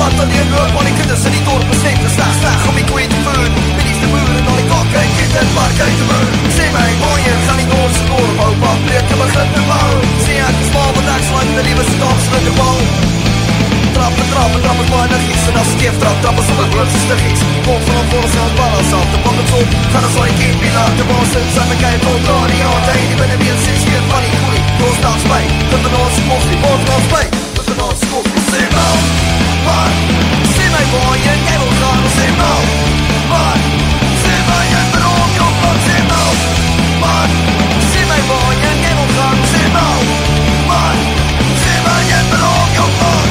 stad alleen loop, maar die kinders in die dorp is net te sleg om die koeie te voer. Middies te boer en al die kak uit kind en park uit te boer. Sê my, mooie, gaan die Noorse dorp hou, pak breek en begin te bou. Sê ek is maar wat ek slaan, die liewe stad slik te bal. Trap is baie nigies en as skeef trap is op het broodse stiggies. Kom van ons volgens aan balans af, te pak het op, gaan ons al die kiepie laat. De baas in sy mekaar tot daar die aan, hy die binnen weer 6 keer van die koelie. Roos naast my, tot in ons koffie, bord naast my, tot in ons koffie. Sê mal, man, sê my waar jy wil gaan, sê mal, man, sê my jy beroep jou plan, sê mal, man, sê my waar jy wil gaan, sê mal, man, sê my jy beroep jou plan.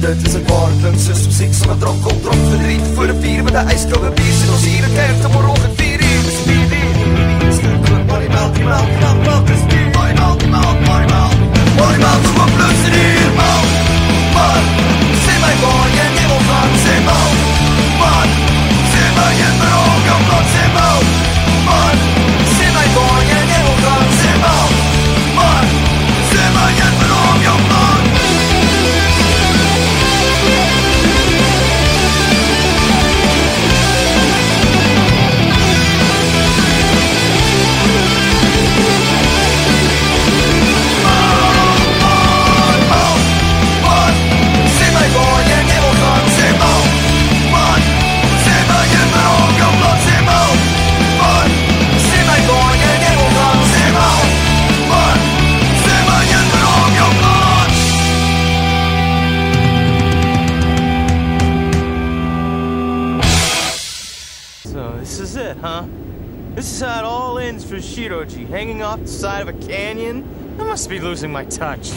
Dit is een paar klinksus om seks en een dronk op dronk verdriet voor een vier met een ijskoude bier sien ons hier een kerk te morgen 4 uur is 4 uur is goed maar die melk is bier maar die melk gewoon plus 1 uur man sê my waar jy wil gaan sê man sê my jy beroep jou plan sê man sê my waar jy wil gaan sê man sê my jy beroep jou plan. This is how it all ends for Shiroji, hanging off the side of a canyon? I must be losing my touch.